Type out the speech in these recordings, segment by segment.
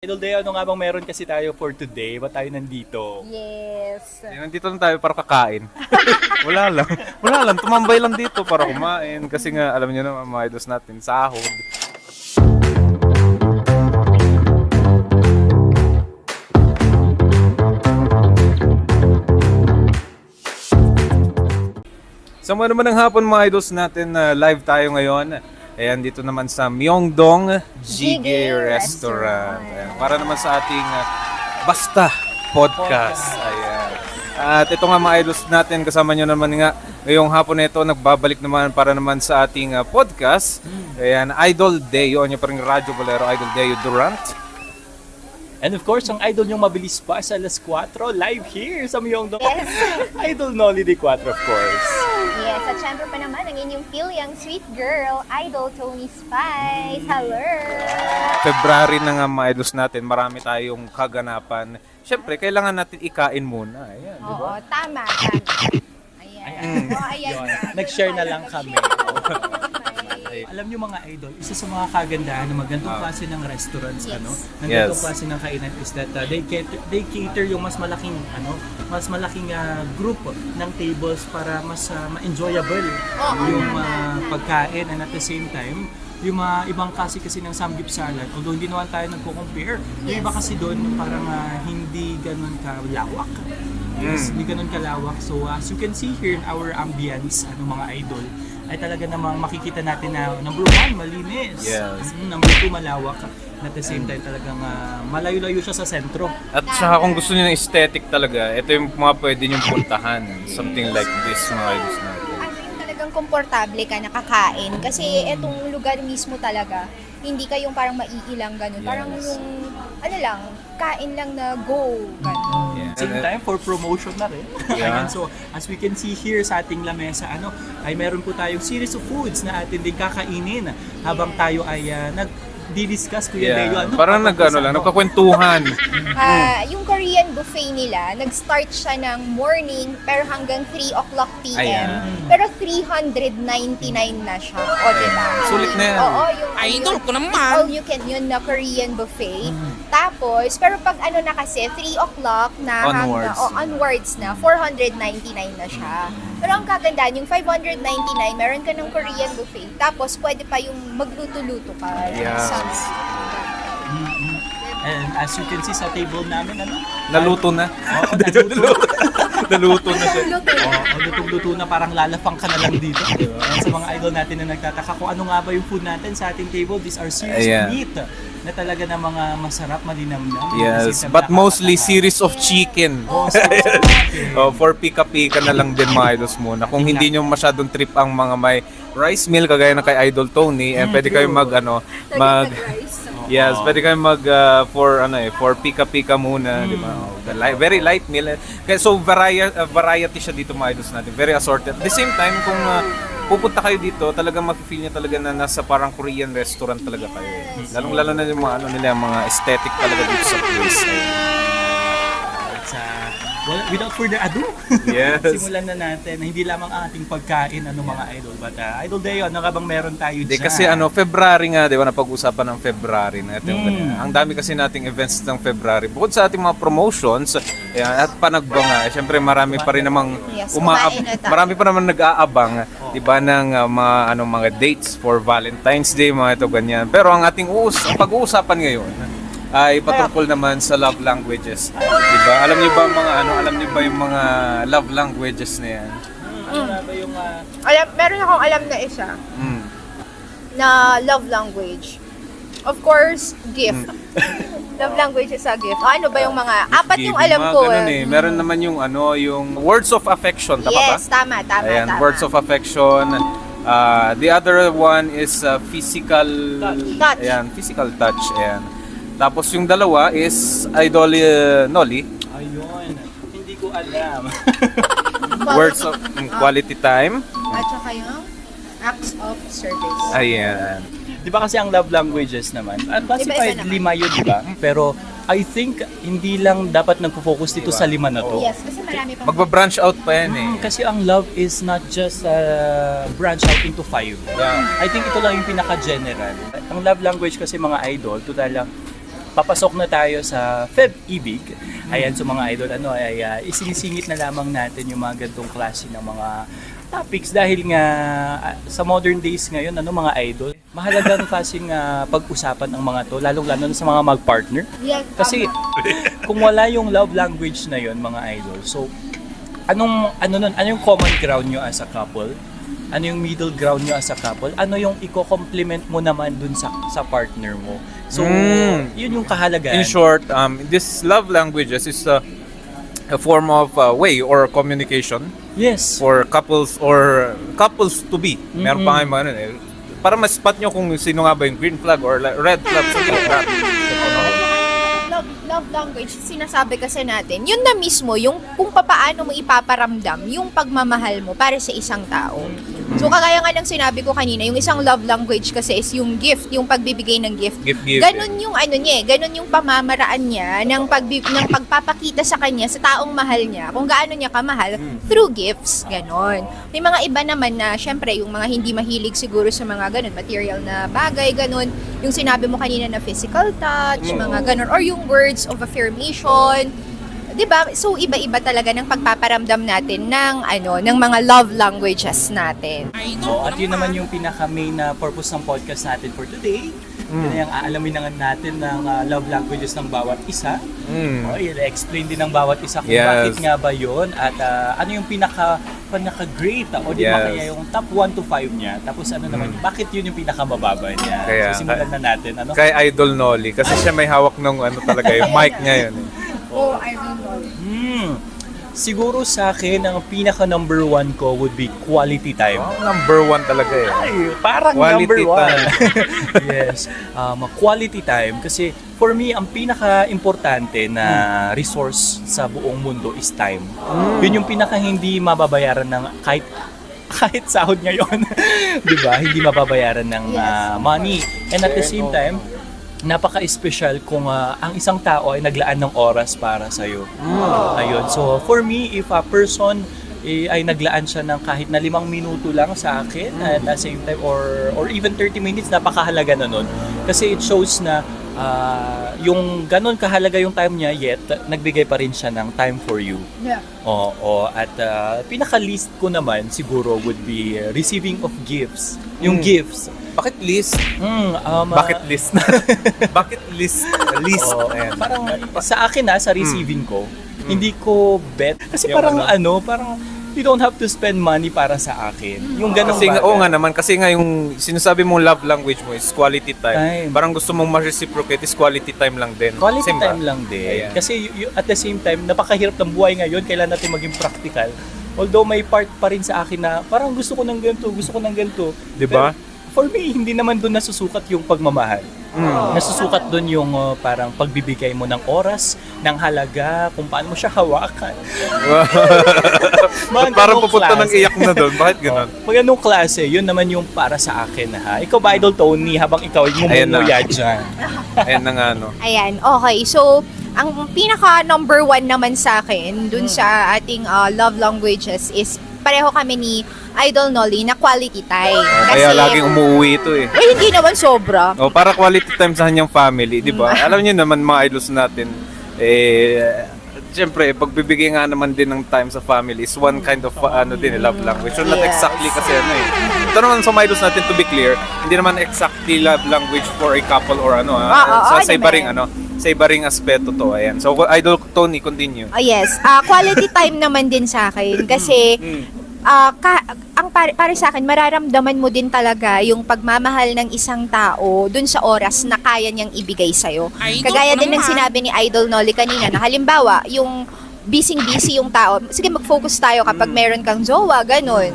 Idol Day, ano nga bang meron kasi tayo for today? Ba't tayo nandito? Yes. Nandito lang tayo para kakain. Wala lang. Wala lang. Tumambay lang dito para kumain. Kasi nga, alam niyo naman mga idols natin, sahod. Sa mga naman ng hapon mga idols natin, live tayo ngayon. Ayan, dito naman sa Myeongdong Jjigae Restaurant. Ayan, para naman sa ating Basta Podcast. Ayan. At ito nga mga idols natin, kasama nyo naman nga ngayong hapon na ito, nagbabalik naman para naman sa ating podcast. Ayan, Idol Deo, nyo pa rin Radyo Bolero, Idol Deo Durant. And of course, ang idol nyong mabilis pa sa alas 4, live here sa Myeongdong. Yes. Idol Nolly de 4, of course. Yes, at syempre pa naman ang inyong pilyang sweet girl, Idol Tony Spice. Hello! February na nga mga idols natin, marami tayong kaganapan. Siyempre, kailangan natin ikain muna. Ayan, di Oo, ba? tama, tama. Ayan. Oh, ayan. Yun. Nag-share na lang kami. Alam niyo mga idol, isa sa mga kagandahan ng magandang klase ng restaurants, Yes. ng ganitong klase ng kainan is that they cater yung mas malaking group ng tables para mas ma-enjoyable yung pagkain, and at the same time yung mga ibang kasi ng samgyeopsal, although hindi naman tayo nagko-compare, yung iba kasi doon parang hindi ganun kalawak. Yes, hindi ganun kalawak. So as you can see here in our ambience, mga idol, ay talaga namang makikita natin na number 1, malinis. Yes. Number 2, malawak. And at the same time talagang malayo-layo siya sa sentro. At saka kung gusto niyo ng aesthetic talaga, ito yung mga pwede niyong puntahan. Something like this mga idols natin. Ano yung talagang komportable ka nakakain? Kasi etong lugar mismo talaga, hindi kayong parang maiilang ganun. Yes. Parang yung, kain lang na go, ganun. Yeah. Same time for promotion na rin. Yeah. Ayan, so as we can see here sa ating lamesa, ay meron po tayong series of foods na atin din kakainin habang tayo ay nag-discuss, Kuya Deo. Parang nagkakwentuhan. Yung Korean buffet nila, nag-start siya ng morning pero hanggang 3 o'clock p.m. Ayan. Pero 399 na siya. O, diba? Sulit na yan. Oo, yung Idol ko naman. all you can yun na Korean buffet. Tapos, pero pag na kasi, 3 o'clock na Onwards. onwards na, 499 na siya. Pero ang kagandahan, yung 599, meron ka ng Korean buffet. Tapos, pwede pa yung magluto-luto ka. Yeah. And as you can see sa table namin, Naluto na. Oo, naluto. Naluto na siya. Lutong-luto na, parang lalapang ka na lang dito. And sa mga idol natin na nagtataka kung ano nga ba yung food natin sa ating table, these are series Ayan. of meat na talaga na mga masarap, malinamnam. Yes, Kasi but mostly nakakatawa. series of chicken. For pika-pika na lang din mga idols muna. Kung hindi nyo masyadong trip ang mga may rice meal kagaya ng kay Idol Tony, pwede kayong Yes, pwede kayong for pika-pika muna, di ba? Very light meal. Kaya so variety siya dito mga idols natin. Very assorted. At the same time, kung pupunta kayo dito, talagang mafe-feel niya talaga na nasa parang Korean restaurant talaga kayo. Lalong-lalo na yung mga mga aesthetic talaga dito sa place. Without further ado, Yes. simulan na natin. Hindi lamang ang ating pagkain, mga idol. But Idol Deo, ano ka bang meron tayo Hindi, dyan? kasi February nga, di ba, napag-usapan ng February na ito yung ganyan. Ang dami kasi nating events ng February. Bukod sa ating mga promotions, ayan, at panagba nga, syempre marami pa rin namang Yes, kumain na tayo. marami pa naman nag-aabang, di ba, ng mga dates for Valentine's Day, mga ito ganyan. Pero ang ating pag-uusapan ngayon ay patungkol naman sa love languages. Di ba? Alam niyo ba yung mga love languages na yan? Ano nga ba yung... Meron akong alam na isa Mm. na love language. Of course, gift. Love language is a gift. Ano ba yung mga apat yung Giving, alam mga ko? ganun eh. Meron naman yung yung words of affection, tama ba? Yes, tama. Ayan, words of affection. The other one is physical Touch. Ayan, physical touch. Ayan. Tapos yung dalawa is Idol Nolly, Ayun, hindi ko alam. words of quality time. At saka yung acts of service. Ayan. Di ba kasi ang love languages naman, classified Iba-iba naman. 5 yun, di ba? Pero I think hindi lang dapat nagpo-focus dito sa 5 na to. Yes, kasi marami pang Magba-branch out pa yan eh. Kasi ang love is not just branch out into 5. Yeah. I think ito lang yung pinaka-general. Ang love language kasi mga idol, total lang, papasok na tayo sa Feb Ibig. Ayan, so mga idol, isinisingit na lamang natin yung mga ganitong klase ng mga topics dahil nga sa modern days ngayon, mga idol, mahalagang klaseng pag-usapan ang mga to, lalong-lalo na sa mga mag-partner. Yeah, Kasi kung wala yung love language na yon, mga idol, so ano yung common ground nyo as a couple? Ano yung middle ground nyo as a couple? Ano yung i-complement mo naman dun sa partner mo? So, yun yung kahalagaan. In short, this love languages is a form of way or communication Yes. for couples or couples to be. Meron pa nga para ma-spot nyo kung sino nga ba yung green flag or red flag. Something like that. love language, sinasabi kasi natin, yun na mismo, yung kung papaano mo ipaparamdam yung pagmamahal mo para sa isang tao. So, kagaya nga ng sinabi ko kanina, yung isang love language kasi is yung gift, yung pagbibigay ng gift. Gift. Ganun yung ganun yung pamamaraan niya ng pagpapakita sa kanya, sa taong mahal niya, kung gaano niya kamahal, through gifts, ganun. May mga iba naman na, syempre, yung mga hindi mahilig siguro sa mga ganun, material na bagay, ganun. Yung sinabi mo kanina na physical touch, mga ganun, or yung words of affirmation, 'di ba? So iba-iba talaga ng pagpaparamdam natin ng mga love languages natin. At yun naman yung pinaka-main na purpose ng podcast natin for today. Kaya aalamin na natin ng love languages ng bawat isa. I-explain din ng bawat isa kung bakit nga ba yun at ano yung pinaka-great o di ba kaya yung top 1 to 5 niya. Tapos naman, bakit yun yung pinaka-mababa niya. Kaya, so simulan na natin. Kay Idol Nolly kasi siya may hawak ng talaga yung mic niya yun. I don't know. Siguro sa akin, ang pinaka number 1 ko would be quality time. Number 1 talaga eh. Ay, parang Quality number 1. time. Yes. Quality time. Kasi for me, ang pinaka-importante na resource sa buong mundo is time. Yun yung pinaka hindi mababayaran ng kahit sahod ngayon. Di ba? Hindi mababayaran ng money. And at the same time, napaka-special kung ang isang tao ay naglaan ng oras para sa'yo. Ayun. So, for me, if a person ay naglaan siya ng kahit na 5 minuto lang sa akin at the same time or even 30 minutes, napakahalaga na nun. Kasi it shows na yung ganun kahalaga yung time niya, yet nagbigay pa rin siya ng time for you. Yeah. At pinaka-least ko naman siguro would be receiving of gifts. Yung gifts. Bucket list. Bucket list. Bucket list. List. Ayan. Parang sa akin sa receiving ko, hindi ko bet. Kasi Yung parang you don't have to spend money para sa akin. Yung ganun Kasi bagay. oo nga naman, kasi nga yung sinasabi mong love language mo is quality time. Time. Parang gusto mong ma-reciprocate is quality time lang din. Quality Same ba? time lang din. Ayan. Kasi at the same time, napakahirap ng buhay ngayon. Kailan natin maging practical. Although may part pa rin sa akin na parang gusto ko ng ganito. Diba? Pero for me, hindi naman doon nasusukat yung pagmamahal. Nasusukat doon yung parang pagbibigay mo ng oras, ng halaga, kung paano mo siya hawakan. Mga Parang ganong pupunta ng klase. iyak na doon. Bakit ganun? Pag anong klase, yun naman yung para sa akin ha. Ikaw ba, Idol Tony, habang ikaw yung Ayan na. mumuya dyan? Ayan na nga, no. Ayan, okay. So, ang pinaka number 1 naman sa akin dun sa ating love languages is pareho kami ni Idol Nolly na quality time. Kaya laging umuwi ito eh. hindi naman sobra. Para quality time sa kanyang family, di ba? Alam niyo naman mga idols natin, siyempre, pagbibigay nga naman din ng time sa family is one kind of love language. So not Yes. exactly kasi Ito naman sa mga idols natin, to be clear, hindi naman exactly love language for a couple or sa iba ring sa iba ring aspeto to. Ayan. So Idol Tony, continue. Yes. Quality time naman din sa akin kasi para sa akin, mararamdaman mo din talaga yung pagmamahal ng isang tao dun sa oras na kaya niyang ibigay sa'yo. Kagaya din ng sinabi ni Idol Nolly kanina na halimbawa, yung busy yung tao. Sige, mag-focus tayo kapag meron kang jowa, ganun.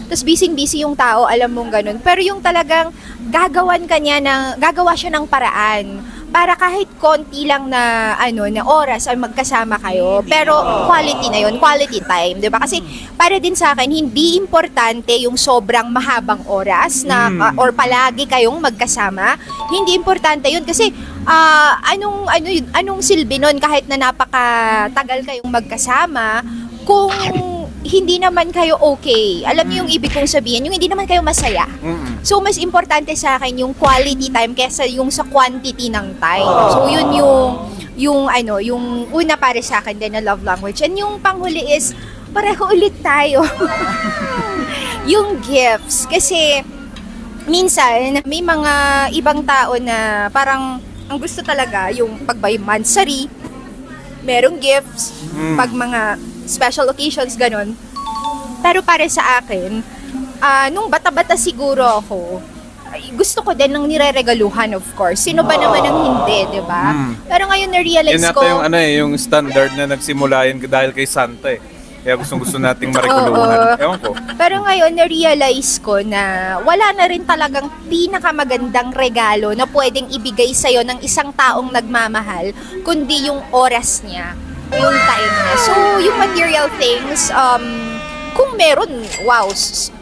Tapos busy yung tao, alam mong ganun. Pero yung talagang gagawa siya ng paraan para kahit konti lang na oras ay magkasama kayo, pero quality na yun, quality time, 'di ba? Kasi para din sa akin, hindi importante yung sobrang mahabang oras na or palagi kayong magkasama. Hindi importante yun kasi anong silbi nun kahit na napakatagal kayong magkasama kung hindi naman kayo okay. Alam niyo yung ibig kong sabihin, yung hindi naman kayo masaya. Mm-mm. So, mas importante sa akin yung quality time kesa yung sa quantity ng time. So, yun yung una para sa akin din na love language. And yung panghuli is, pareho ulit tayo. Yung gifts. Kasi, minsan, may mga ibang tao na parang, ang gusto talaga, yung pag by monthsary, merong gifts, pag mga special occasions, ganun. Pero para sa akin, nung bata-bata siguro ako, gusto ko din ng nire-regaluhan, of course. Sino ba naman ang hindi, di ba? Pero ngayon na-realize Yun ko... nata yung, yung standard na nagsimula yun dahil kay Santa eh. Kaya gusto nating mareguluhan. Ewan ko. Pero ngayon, na-realize ko na wala na rin talagang pinakamagandang regalo na pwedeng ibigay sa'yo ng isang taong nagmamahal, kundi yung oras niya, yung time niya. So, yung material things, kung meron, wow,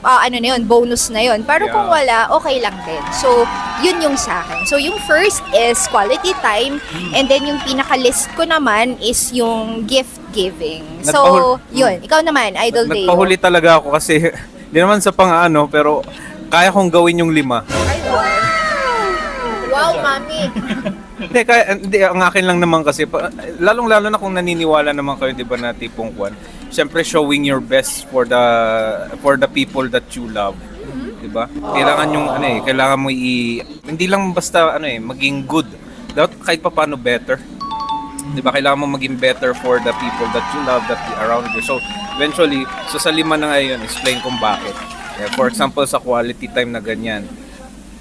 ano na yun, bonus na yun. Pero kung wala, okay lang din. So, yun yung sa akin. So, yung first is quality time, and then yung pinaka-list ko naman is yung gift giving. So, yun. Ikaw naman, Idol Deo. Nagpahuli talaga ako kasi, di naman sa pang-ano, pero kaya kong gawin yung 5. Wow, mami. Hindi, ang akin lang naman kasi, lalong-lalo na kung naniniwala naman kayo, di ba, na tipong kwan, syempre showing your best for the people that you love. Di ba? Kailangan yung, kailangan mo hindi lang basta, maging good. Dapat kahit pa paano better. Di ba? Kailangan mo maging better for the people that you love, that around you. So, eventually, sa 5 na ngayon, explain kung bakit. For example, sa quality time na ganyan,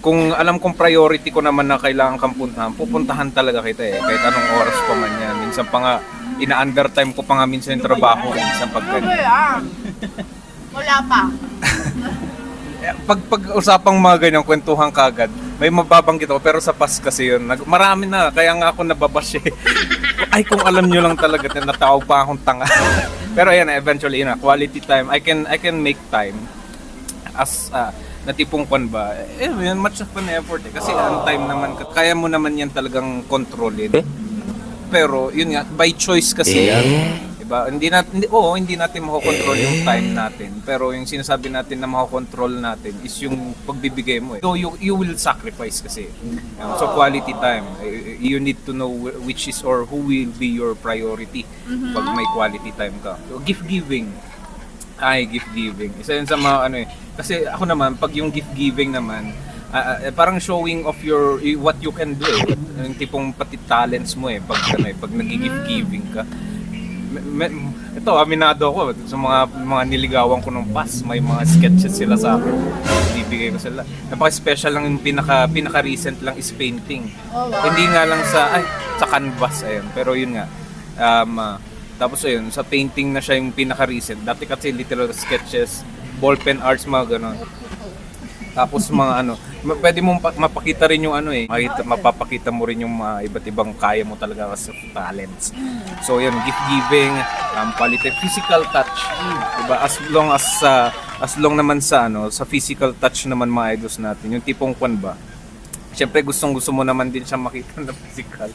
kung alam kong priority ko naman na kailangan kang puntahan, pupuntahan talaga kita eh. Kahit anong oras pa man yan. Minsan pa nga, ina-undertime ko pa nga minsan yung trabaho. Minsan pag ganyan. Wala pa. Pag usapang mga ganyang kwentuhan kagad, may mababanggit ako. Pero sa past kasi yun, marami na. Kaya nga ako nababash eh. Ay, kung alam nyo lang talaga, natawag pa akong tanga. Pero ayan, eventually, quality time. I can make time as na tipong kwan ba, much of an effort eh. Kasi ang time naman, kaya mo naman yan talagang kontrolin. Pero yun nga, by choice kasi yan. Diba? Hindi natin makokontrol yung time natin. Pero yung sinasabi natin na makokontrol natin is yung pagbibigay mo eh. So you will sacrifice kasi. So quality time, you need to know which is or who will be your priority pag may quality time ka. So gift giving. Gift giving. Isa yun sa mga kasi ako naman, pag yung gift giving naman, parang showing of what you can do eh. Yung tipong pati talents mo eh, pag nag-gift giving ka. Ito, aminado ako sa mga niligawan ko nung past, may mga sketches sila sa akin. Ibibigay ko sila. Napaka-special lang yung pinaka-recent lang is painting. Oh, wow. Hindi nga lang sa canvas, ayun. Pero yun nga, tapos ayun, sa painting na siya yung pinaka-recent. Dati kasi literal sketches, ballpen arts, mga gano'n. Tapos mga pwede mong mapakita rin yung mapapakita mo rin yung mga iba't ibang kaya mo talaga as talents. So yun, gift giving, quality, physical touch. Diba? As long naman sa physical touch naman mga idols natin, yung tipong kwan ba? Siyempre gusto mo naman din siya makita na physical.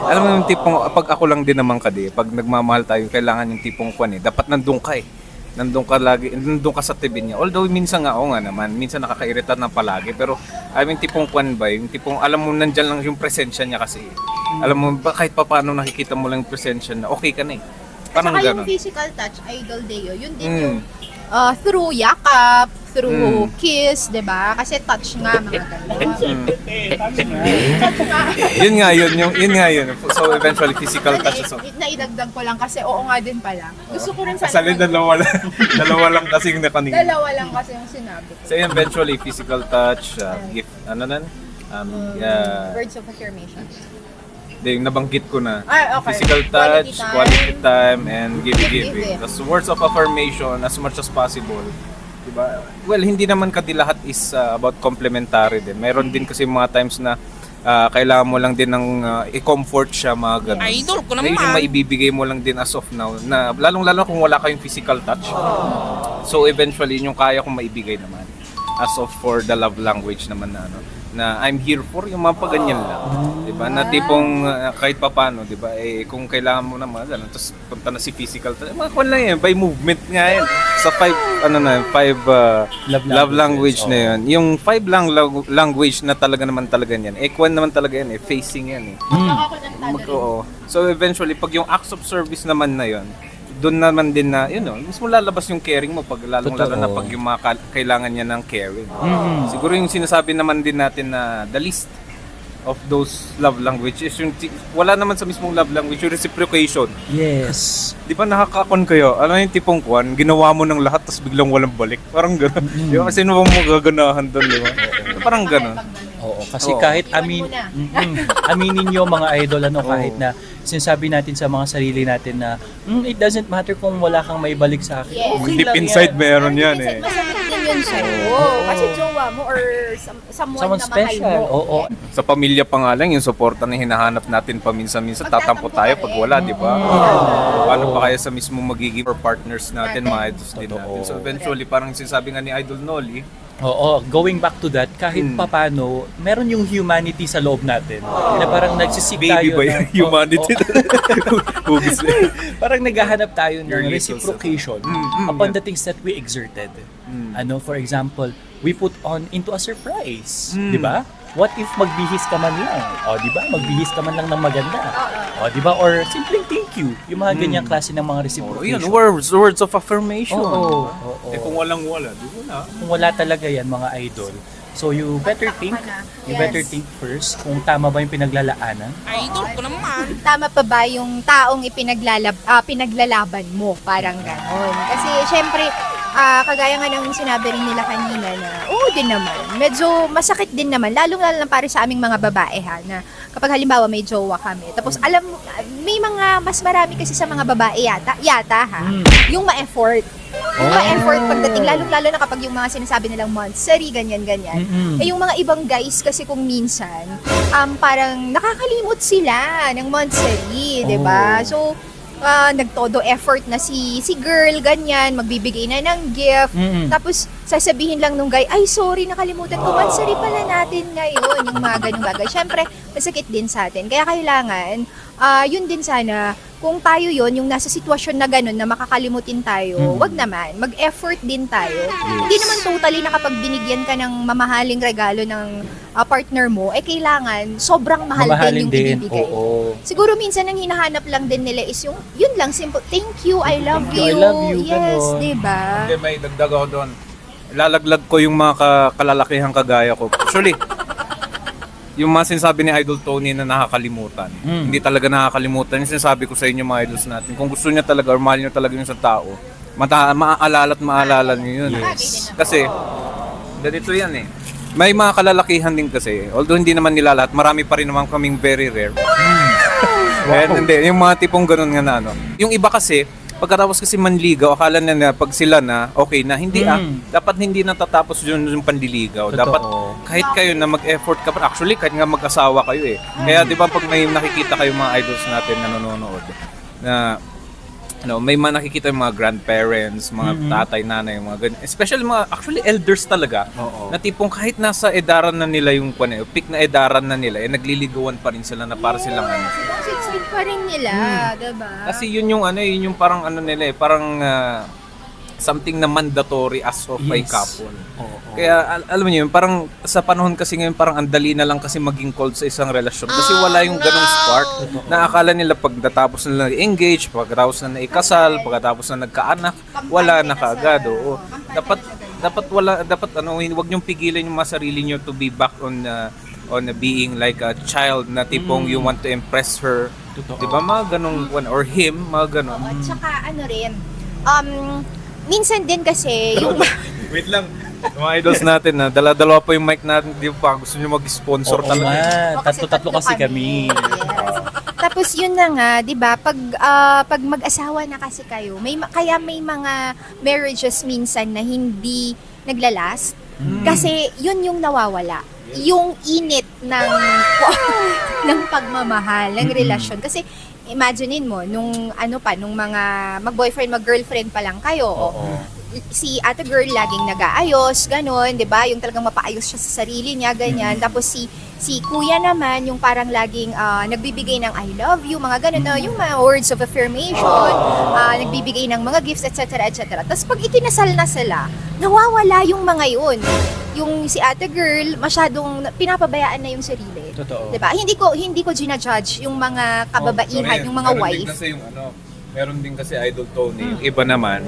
Alam mo yung tipong, pag ako lang din naman pag nagmamahal tayo, kailangan yung tipong kwan dapat nandun ka nandun ka sa tabi niya. Although minsan nga, naman, minsan nakakairita na palagi, pero yung tipong kwan ba, yung tipong alam mo nandyan lang yung presensya niya kasi. Alam mo, kahit pa paano nakikita mo lang yung presensya na, okay ka na eh. Parang saka gano'n. yung physical touch, Idol Deo, yun din yung through yakap, through kiss, 'di ba? Kasi touch nga mga ganun. Yun nga yun. So eventually physical touch. So naidagdag ko lang kasi oo nga din pala. Gusto ko rin sana. Kasali dalawa lang kasi yung nakanina. Dalawa lang kasi yung sinabi ko. So eventually physical touch, gift, Words of affirmation. Yung nabanggit ko na. Okay. Physical touch, quality time, and gift giving. That's words of affirmation as much as possible. Diba? Well, hindi naman kasi lahat is about complementary din. Meron din kasi mga times na kailangan mo lang din ng i-comfort siya, mga ganun. Idol ko Na yun naman. yung maibibigay mo lang din as of now. Na, lalong-lalo kung wala kayong physical touch. So eventually, yung kaya kong maibigay naman. As of for the love language naman na na I'm here for, yung mga paganyan lang. Diba? Na tipong kahit papano, diba? Eh, kung kailangan mo na mga ganun, tapos punta na si physical, mga kwan lang yan, by movement nga yan. Sa five love language na yun. Yung 5 language na talaga naman talaga yan. Eh, kwan naman talaga yan eh, facing yan eh. Oo. So eventually, pag yung acts of service naman na yun, doon naman din na, mismo lalabas yung caring mo pag lalong-lalo na pag yung mga kailangan niya ng caring. Siguro yung sinasabi naman din natin na the least of those love language is yung, wala naman sa mismong love language, yung reciprocation. Yes. Di ba nakakakon kayo? Ano yung tipong kwan? Ginawa mo ng lahat tapos biglang walang balik. Parang gano'n. Di ba? Kasi ano bang magaganahan doon, di ba? Parang gano'n. Oo, kasi kahit aminin nyo mga idol, kahit na sinasabi natin sa mga sarili natin na it doesn't matter kung wala kang maibalik sa akin. Yes. Okay Deep lang inside yan. meron yan eh. Masakit din yun sa'yo. Kasi jowa mo or someone na mahal special. mo. Oo. Sa pamilya pa nga lang, yung suporta na hinahanap natin paminsan-minsan, tatampo tayo pag wala, di ba? Paano pa kaya sa mismo magiging partners natin, mga idols din natin. So eventually, parang sinasabi nga ni Idol Nolly, Oo, going back to that, kahit papano, meron yung humanity sa loob natin. Na parang nagsisik baby tayo ba ng- yung humanity? Hugis na yun. Parang naghahanap tayo ng Your little reciprocation upon the things that we exerted. For example, we put on into a surprise, di ba? What if magbihis ka man lang? O, di ba? Magbihis ka man lang ng maganda. O, di ba? Or simpleng thank you. Yung mga ganyang klase ng mga Oh, reciprocation. yun, words of affirmation. Oo. Eh kung walang-wala, di ba na? Kung wala talaga yan, mga idol. So you better think, you better think first kung tama ba yung pinaglalaanan. Idol ko naman. Tama pa ba yung taong pinaglalaban mo? Parang ganon. Kasi syempre, kagaya nga ng sinabi rin nila kanina na, oo din naman, medyo masakit din naman, lalong-lalo lang para sa aming mga babae ha, na kapag halimbawa may jowa kami, tapos alam mo, may mga, mas marami kasi sa mga babae yata ha, yung ma-effort. Yung ma-effort pagdating, lalong-lalo na kapag yung mga sinasabi nilang monthsary, ganyan-ganyan. Eh yung mga ibang guys kasi kung minsan, parang nakakalimot sila ng monthsary, di ba? So, nagtodo effort na si girl, ganyan, magbibigay na ng gift. Tapos, sasabihin lang nung guy, ay sorry, nakalimutan ko, monthsary pala natin ngayon. Yung mga ganung bagay. Siyempre, masakit din sa atin. Kaya kailangan, yun din sana, kung tayo yon yung nasa sitwasyon na ganun, na makakalimutin tayo, wag naman, mag-effort din tayo. Hindi naman totally na kapag binigyan ka ng mamahaling regalo ng partner mo, kailangan sobrang mahal din yung ibibigay. Oo. Siguro minsan ang hinahanap lang din nila is yung, yun lang, simple, thank you, I love you. I love you, Yes, ganon. diba? Hindi, may dagdag ako doon. Lalaglag ko yung mga kalalakihang kagaya ko. Actually, yung mga sinasabi ni Idol Tony na nakakalimutan. Hindi talaga nakakalimutan. Yung sinasabi ko sa inyo mga idols natin. Kung gusto niya talaga or mahal niyo talaga yung sa tao, maaalala at maalala niyo yun. Kasi, ganito yan eh. May mga kalalakihan din kasi, although hindi naman nila lahat, marami pa rin naman kaming very rare. And hindi, yung mga tipong ganun nga na ano. Yung iba kasi, pagkatapos kasi manligaw, akala na pag sila na, okay na. Hindi dapat hindi natatapos yun yung panliligaw. Totoo. Dapat kahit kayo na mag-effort ka pa, actually kahit nga mag-asawa kayo eh. Kaya di ba pag may nakikita kayo mga idols natin na nanonood, na may mga nakikita yung mga grandparents, mga tatay, nanay, mga ganyan. Especially mga, actually elders talaga, na tipong kahit nasa edaran na nila yung peak na edaran na nila, nagliligawan pa rin sila na para silang ano. Sweet pa rin nila, diba? Kasi yun yung parang ano nila eh, parang something na mandatory as of a couple. Kaya alam niyo yun, parang sa panahon kasi ngayon parang ang dali na lang kasi maging cold sa isang relasyon kasi wala yung ganung spark na akala nila pag natapos na engage, pagkatapos na naikasal, pagkatapos na nagkaanak, wala na kaagad. Oo. Dapat wag niyong pigilan yung mga sarili niyo to be back on being like a child na tipong you want to impress her. Diba mga ganong or him, mga ganon. At saka ano rin, minsan din kasi yung Wait lang. Mga idols natin na dala-dalawa pa yung mic natin, di ba? Gusto niyo mag-sponsor Oo talaga. nga, tatlo-tatlo kasi kami. Yes. Tapos yun na nga, 'di ba? Pag mag-asawa na kasi kayo, kaya may mga marriages minsan na hindi naglalast kasi yun yung nawawala. Yung init ng ng pagmamahal, ng relasyon. Kasi imaginein mo nung mga mag-boyfriend, mag-girlfriend pa lang kayo. si ate girl laging nag-aayos, ganon, 'di ba? Yung talagang mapaayos siya sa sarili niya, ganyan. Tapos si kuya naman, yung parang laging nagbibigay ng I love you, mga ganun, no? Yung mga words of affirmation, nagbibigay ng mga gifts, etc. etc. Tapos pag ikinasal na sila, nawawala yung mga yun. Yung si ate girl, masyadong pinapabayaan na yung sarili. Totoo. 'Di ba? Hindi ko ginajudge yung mga kababaihan, yung mga wife. Meron din kasi Idol Tony, yung iba naman,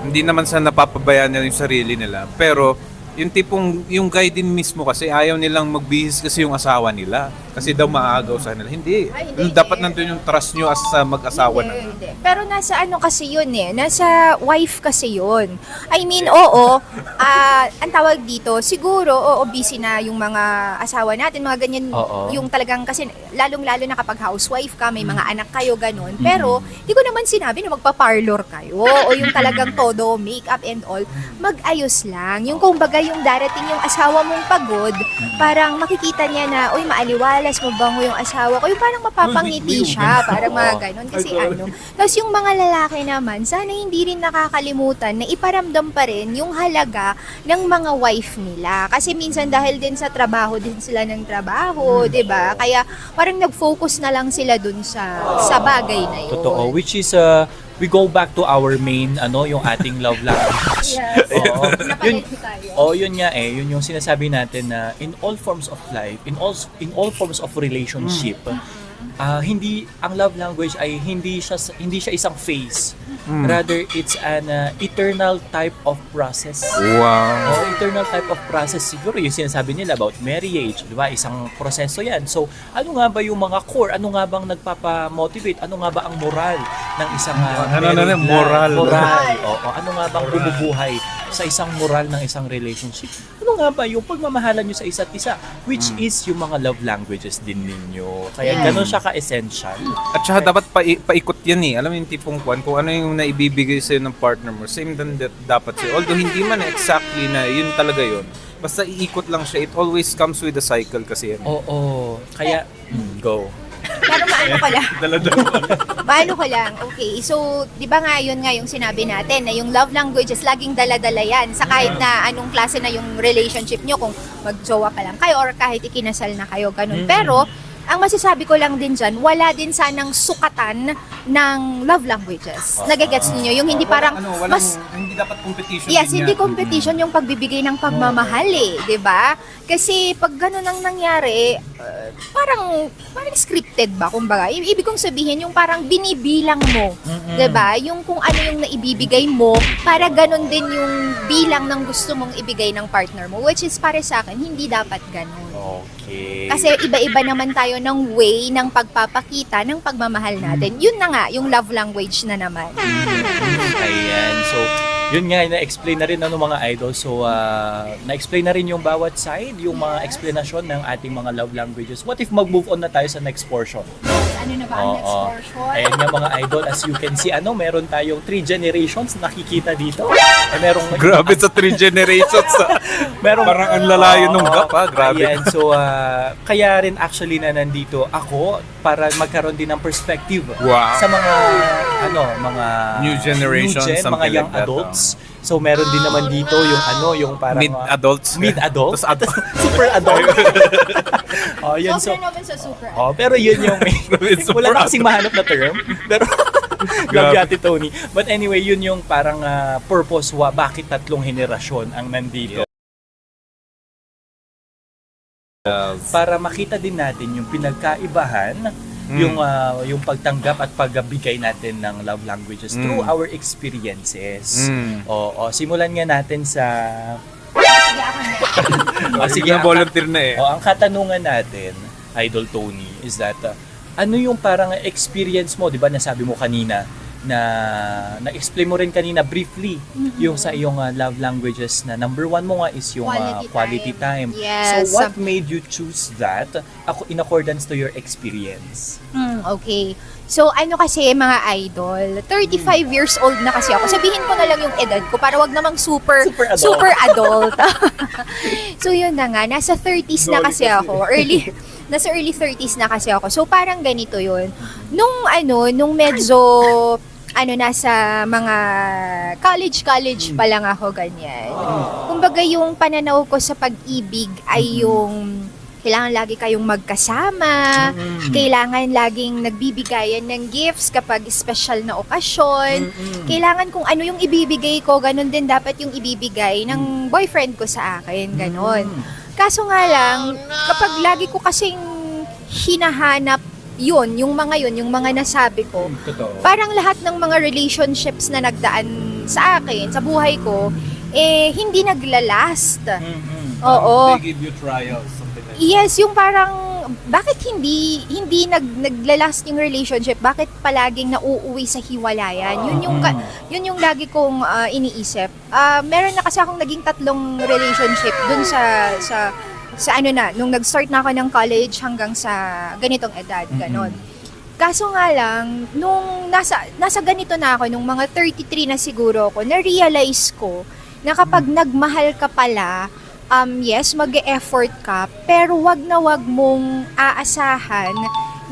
hindi naman sa napapabayaan nila yung sarili nila, pero yung tipong, yung guy din mismo kasi ayaw nilang magbihis kasi yung asawa nila. Kasi daw maagaw sa kanila. Hindi. Ay, hindi. Dapat nandun yung trust nyo as mag-asawa na. Hindi. Pero nasa ano kasi yun nasa wife kasi yun. I mean, oo, ang tawag dito, siguro, oo, busy na yung mga asawa natin, mga ganyan, Oo. yung talagang, kasi lalong-lalo na kapag housewife ka, may mga anak kayo, ganun. Pero, di ko naman sinabi na magpa-parlor kayo, o yung talagang todo, makeup and all, mag-ayos lang. Yung kumbaga, yung darating yung asawa mong pagod, parang makikita niya na, uy, maaliwalas, mabango yung asawa ko, yung parang mapapangiti siya, parang mga ganun. Kasi tapos yung mga lalaki naman, sana hindi rin nakakalimutan na iparamdam pa rin yung halaga ng mga wife nila. Kasi minsan dahil din sa trabaho din sila ng trabaho, 'di ba? Kaya parang nag-focus na lang sila dun sa bagay na yun. Totoo. Which is, we go back to our main, yung ating love language. Yes. Oo. Napalit tayo. Yun nga yun yung sinasabi natin na in all forms of life, in all forms of relationship, hindi ang love language ay hindi siya isang phase. Rather it's an eternal type of process. Wow. Eternal type of process siguro yung sinasabi nila about marriage, di ba? Isang proseso 'yan. So, ano nga ba yung mga core? Ano nga bang nagpapa-motivate? Ano nga ba ang moral ng isang married life? Moral. Oo, ano nga bang bumubuhay sa isang moral ng isang relationship? Ano nga ba yung pagmamahalan nyo sa isa't isa? Which is yung mga love languages din ninyo. Kaya ganun siya ka-essential. At saka dapat paikot yan eh. Alam mo yung tipong kung ano yung naibibigay sa'yo ng partner mo, same din dapat sa'yo. Although hindi man exactly na yun talaga yun. Basta iikot lang siya. It always comes with a cycle kasi yan. Oo. Kaya, go. Pero maano ko lang. Dala-dala. Paano ko lang? Okay, so, di ba nga yun nga yung sinabi natin na yung love languages, laging dala-dala yan sa kahit na anong klase na yung relationship nyo, kung mag-jowa pa lang kayo or kahit ikinasal na kayo, ganun. Pero, ang masasabi ko lang din dyan, wala din sanang sukatan ng love languages. Nagagets niyo yung hindi parang hindi dapat competition. Yes, hindi competition yung pagbibigay ng pagmamahal eh, 'di ba? Kasi pag ganun ang nangyari, parang scripted ba kumbaga. Ibig kong sabihin yung parang binibilang mo, 'di ba? Yung kung ano yung naibibigay mo, para ganun din yung bilang ng gusto mong ibigay ng partner mo, which is para sa akin hindi dapat ganun. Okay. Kasi iba-iba naman tayo ng way ng pagpapakita ng pagmamahal natin. Yun na nga, yung love language na naman. Ayan. So, yun nga, na-explain na rin ng mga idol. So, na-explain na rin yung bawat side, yung mga explanation ng ating mga love languages. What if mag-move on na tayo sa next portion? Ano na ba ang next Oo. portion? Ayan nga mga idol, as you can see, meron tayong 3 generations nakikita dito. Merong Grabe sa 3 generations. merong, Parang ang lalayo nung gap, ha? Grabe. Ayan, so kaya rin actually na nandito ako para magkaroon din ng perspective Wow. sa mga mga New generation, mga something young like that, adults. So meron din naman dito yung parang Mid-adults. mid-adult, Tapos adult. super adult. Yun, so Sobra naman sa super. pero yun yung It's super wala na kasing mahanap na term. Pero love Grabe. you, Ate Tony. But anyway, yun yung parang purpose bakit 3 henerasyon ang nandito. Para makita din natin yung pinagkaibahan, yung pagtanggap at pagbigay natin ng love languages through our experiences. Simulan nga natin sa Sige, volunteer na eh. ang katanungan natin, Idol Tony, is that ano yung parang experience mo, 'di ba? Nasabi mo kanina na-explain mo rin kanina briefly yung sa iyong love languages na number 1 mo nga is yung quality time. Yes. So what made you choose that in accordance to your experience? Okay. So, ano kasi mga idol, 35 years old na kasi ako. Sabihin ko na lang yung edad ko para wag namang super adult. So, yun na nga. Nasa 30s na kasi ako. Nasa early 30s na kasi ako. So, parang ganito yun. Nung medyo nasa mga college pa lang ako, ganyan. Kumbaga yung pananaw ko sa pag-ibig ay yung kailangan lagi kayong magkasama, kailangan laging nagbibigayan ng gifts kapag special na okasyon, kailangan kung ano yung ibibigay ko, ganun din dapat yung ibibigay ng boyfriend ko sa akin, ganun. Kaso nga lang, kapag lagi ko kasing hinahanap yung mga nasabi ko, parang lahat ng mga relationships na nagdaan sa akin, sa buhay ko, hindi naglalast. Oo. They give you trials, something like that. Yes, yung parang bakit hindi naglalast yung relationship? Bakit palaging nauuwi sa hiwalayan? Yun yung lagi kong iniisip. Meron na kasi akong naging 3 relationship dun sa nung nag-start na ako ng college hanggang sa ganitong edad, ganon. Kaso nga lang, nung nasa ganito na ako, nung mga 33 na siguro ako, na-realize ko na kapag nagmahal ka pala, yes, mag-e-effort ka, pero wag na wag mong aasahan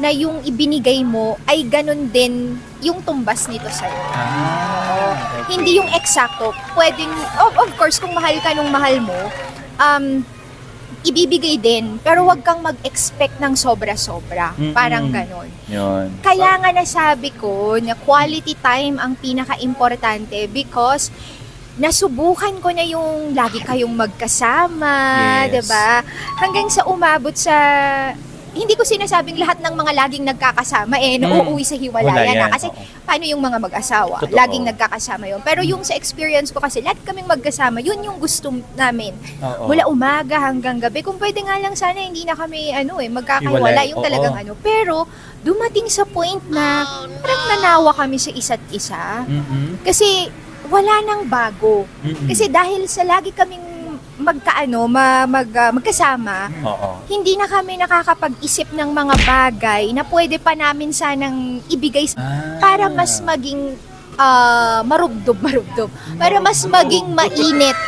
na yung ibinigay mo ay ganun din yung tumbas nito sa'yo. Okay. Hindi yung eksakto. Pwedeng, of course, kung mahal ka nung mahal mo, ibibigay din, pero wag kang mag-expect ng sobra-sobra. Parang ganun. Yun. Kaya nga nasabi ko na quality time ang pinaka-importante because nasubukan ko na yung lagi kayong magkasama, Yes. 'di ba? Hanggang sa umabot sa hindi ko sinasabing lahat ng mga laging nagkakasama nauuwi sa hiwalayan na. Kasi paano yung mga mag-asawa? Totoo. Laging nagkakasama yun. Pero yung sa experience ko kasi, lahat kaming magkasama, yun yung gusto namin. Oo. Mula umaga hanggang gabi. Kung pwede nga lang sana hindi na kami magkakahiwala. Hiwalay, Yung talagang oo. Pero dumating sa point na parang nanawa kami sa isa't isa. Kasi wala nang bago. Kasi dahil sa lagi kaming magkasama, Oo. hindi na kami nakakapag-isip ng mga bagay na pwede pa namin sanang ibigay para mas maging marubdob. Para mas maging mainit,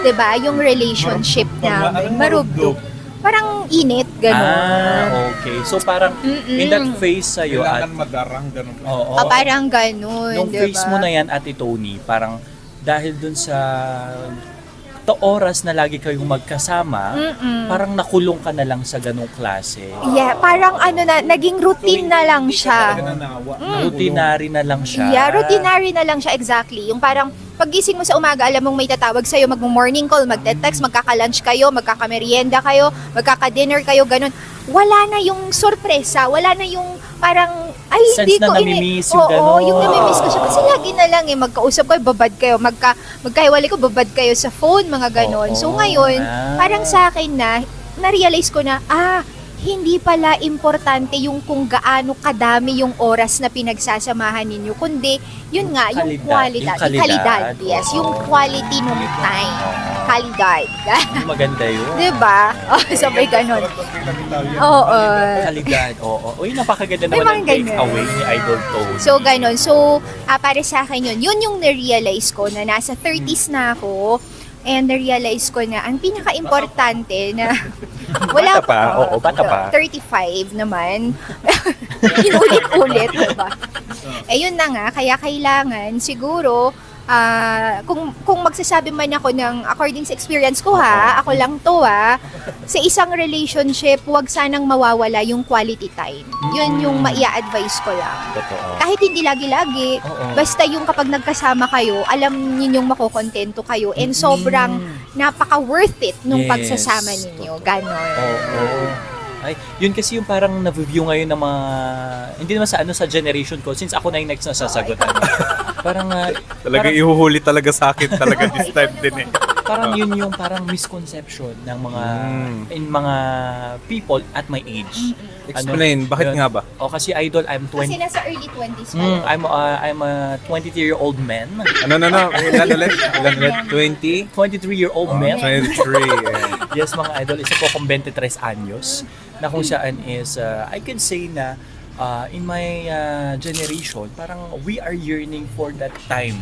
'di ba? Yung relationship namin. Marubdob. Parang init, gano'n. Okay. So parang in that phase sa'yo at madarang, ganun. oo. Parang gano'n, Nung 'di phase ba? mo na yan, Ate Tony, parang dahil dun sa oras na lagi kayong magkasama, parang nakulong ka na lang sa ganong klase. Yeah, parang naging routine na lang siya. Routinary na lang siya. Yeah, routinary na lang siya, exactly. Yung parang pagising mo sa umaga, alam mong may tatawag sa'yo, mag-morning call, magte-text, magkaka-lunch kayo, magkaka-merienda kayo, magkaka-dinner kayo, ganun. Wala na yung sorpresa, wala na yung parang, ay, Sense hindi na ko namimiss yung Oo, ganun. yung namimiss ko siya. Kasi lagi na lang magkausap kayo, babad kayo, magkahiwalay ko, babad kayo sa phone, mga ganun. So Oo. ngayon, parang sa akin na-realize ko na, hindi pala importante yung kung gaano kadami yung oras na pinagsasamahan ninyo, kundi yun nga, yung Kalidad. quality. Yung kalidad. Yes, Oo. yung quality ng time. Kalidad. Maganda yun. Diba? Sabay ganun. Oo. Kalidad, oo. Uy, napakaganda May naman ng mga take ganun. away ni Idol Tony. So, ganun. So, para sa akin yun. Yun yung na-realize ko na nasa 30s na ako. And na-realize ko na ang pinaka-importante na wala Bata pa, oo, bata pa. 35 naman. Inulit-ulit, diba? Yun na nga, kaya kailangan siguro, kung magsasabi man ako ng according sa experience ko ako lang to sa isang relationship, wag sanang mawawala yung quality time. Yun yung maia-advise ko lang. Totoo. Kahit hindi lagi-lagi, Oo. basta yung kapag nagkasama kayo, alam ninyong makokontento kayo and sobrang napaka-worth it nung Yes. pagsasama ninyo. Ganon. Oo. Ay, yun kasi yung parang na-view ngayon ng mga, hindi naman sa generation ko, since ako na yung next na sasagutan. Parang, Talaga parang, ihuhuli talaga sa akin talaga this time din parang yun yung parang misconception ng mga, in mga people at my age. Explain, bakit yun? nga ba? O kasi Idol, I'm Kasi 20, nasa early 20s pa. I'm a 23-year-old man. Ano, ilan ulit? 20? 23-year-old man. 23. Yes, mga idol, isa po akong 23 anyos na kung saan is, I can say na in my generation, parang we are yearning for that time.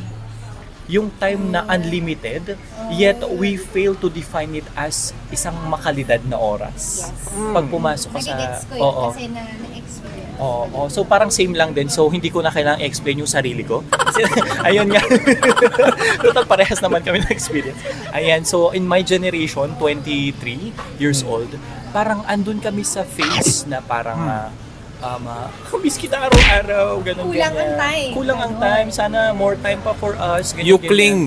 Yung time na unlimited, yet we fail to define it as isang makalidad na oras. Yes. Pag pumasok ka sa... Nagigets ko yun kasi na-experience. Oo, so parang same lang din. So hindi ko na kailangang explain yung sarili ko. Kasi, ayun nga. Total parehas naman kami ng experience. Ayan, so in my generation, 23 years old, parang andun kami sa phase na parang miss kita araw-araw, ganun Kulang ganyan. ang time. Kulang ang time. Sana more time pa for us. Ganyan, You ganyan. cling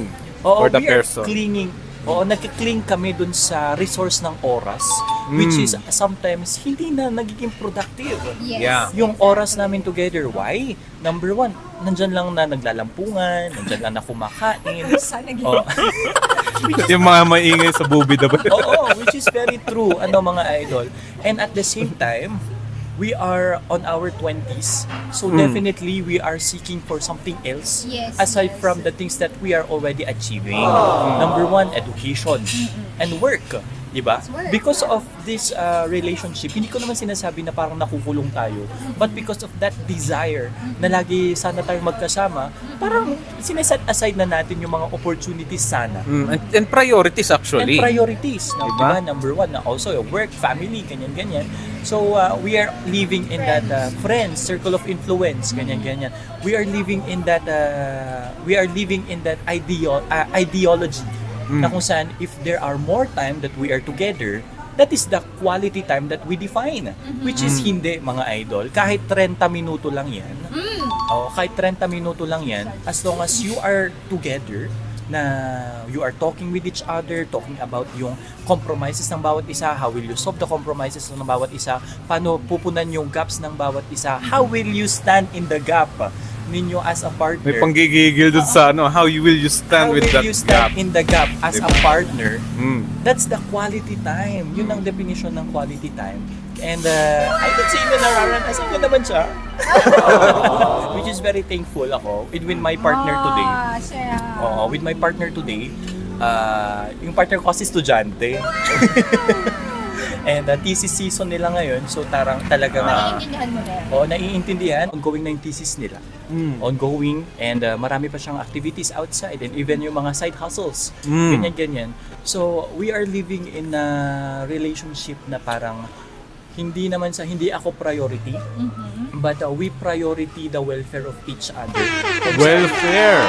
Oo, for the we are person. clinging. Oo, nagkikling kami dun sa resource ng oras, which is sometimes hindi na nagiging productive. Yes. Yeah. Yung oras namin together, why? Number one, nandyan lang na naglalampungan, nandyan lang na kumakain. Sana Oh. Yung mga maingay sa bubid ba? Oo, which is very true, mga idol. And at the same time, we are on our 20s, so definitely we are seeking for something else Yes, aside yes. from the things that we are already achieving. Number one, education and work. Diba? Work. Because of this relationship, hindi ko naman sinasabi na parang nakukulong tayo, but because of that desire na lagi sana tayong magkasama, parang sineset aside na natin yung mga opportunities sana. And priorities actually. And priorities, no? Diba? Diba? Number one, na also work, family, ganyan-ganyan. So, we are living in that friends, circle of influence, ganyan-ganyan. We are living in that ideology na kung saan if there are more time that we are together, that is the quality time that we define. Which is hindi, mga idol. Kahit 30 minuto lang yan. Kahit 30 minuto lang yan, as long as you are together, na you are talking with each other, talking about yung compromises ng bawat isa, how will you solve the compromises ng bawat isa, paano pupunan yung gaps ng bawat isa, how will you stand in the gap ninyo as a partner. May panggigigil dun sa how you will you stand How with will that you stand gap. in the gap as a Diba? partner? Mm. That's the quality time. Yun ang definition ng quality time. And I could say na nararanasan ko naman siya. Which is very thankful ako with my partner today. Oo, with my partner today. Yung partner ko kasi estudyante. And thesis season nila ngayon, so talagang Naiintindihan mo rin. naiintindihan. Ongoing na yung thesis nila. Ongoing, and marami pa siyang activities outside, and even yung mga side hustles. Ganyan-ganyan. So, we are living in a relationship na parang hindi ako priority, but we priority the welfare of each other. Welfare.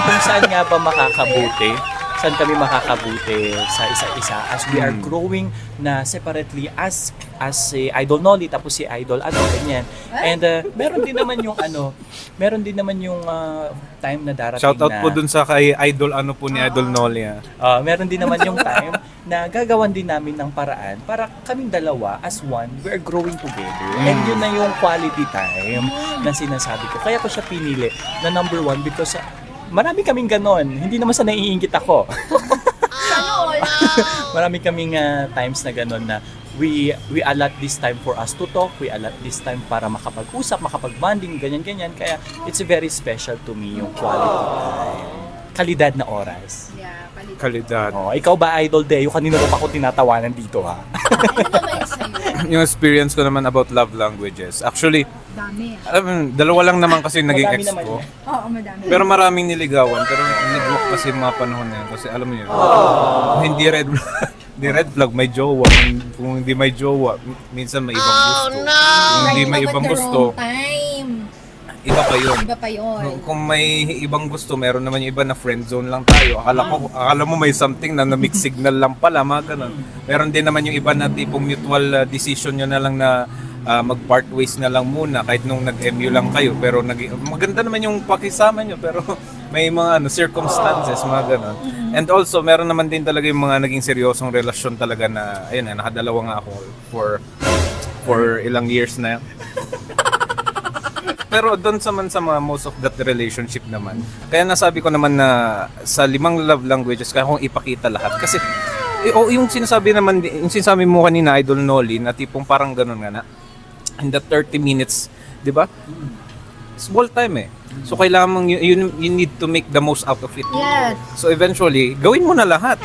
Kung saan nga ba makakabuti, saan kami makakabuti sa isa't isa as we are growing na separately as si Idol Nolly tapos si Idol ganyan. And meron din naman yung time na darating Shoutout na po dun sa kay Idol po ni Idol Nolly. meron din naman yung time na gagawan din namin ng paraan para kaming dalawa as one, we are growing together. And yun na yung quality time na sinasabi ko. Kaya ko siya pinili na number one because marami kaming ganon. Hindi naman sa naiingit ako. Marami kaming times na ganon na we allot this time for us to talk, we allot this time para makapag-usap, makapag-bonding, ganyan-ganyan. Kaya it's very special to me yung quality time. Kalidad na oras. Yeah, Kalidad. Ikaw ba, Idol Deo? Kanina mo pa ako tinatawanan dito, ha? Ano naman sa'yo? Yung experience ko naman about love languages. Actually, Dami. alam mo, dalawa lang naman kasi naging Madami ex naman ko. yan. Oo, madami. Pero maraming niligawan. Pero nag-walk kasi mga panahon na yan. Kasi alam mo yun, hindi red flag, may jowa. Kung hindi may jowa, minsan may ibang gusto. Kung hindi may ibang gusto, iba pa yun. Iba pa yun. Kung may ibang gusto, meron naman yung iba na friend zone lang tayo. Akala mo may something na mix signal lang pala, mga ganun. Meron din naman yung iba na tipong mutual decision nyo na lang na mag-part ways na lang muna kahit nung nag-MU lang kayo. Pero maganda naman yung pakisama nyo, pero may mga circumstances, mga ganun. And also, meron naman din talaga yung mga naging seryosong relasyon talaga na, ayun nakadalawa nga ako for ilang years na. Pero doon sa mga most of that relationship naman. Kaya nasabi ko naman na sa 5 love languages kaya kong ipakita lahat. Kasi yung sinasabi mo kanina, Idol Nolly, na tipong parang ganun nga na in the 30 minutes, 'di ba? Small time eh. So kailangan mong you need to make the most out of it. Yes. So eventually, gawin mo na lahat.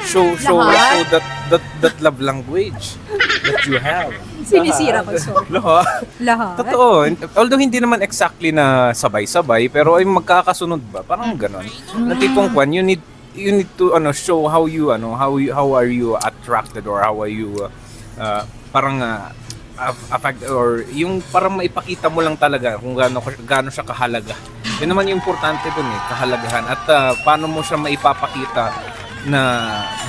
Show that love language that you have. Sinisira ko, so. Lahat. Totoo. Although hindi naman exactly na sabay-sabay, pero ay magkakasunod ba? Parang ganon. Na tipong kwan, you need to show how are you attracted or how are you parang affect or yung parang maipakita mo lang talaga kung gaano siya kahalaga. Yun naman yung importante dun kahalagahan at paano mo siya maipapakita na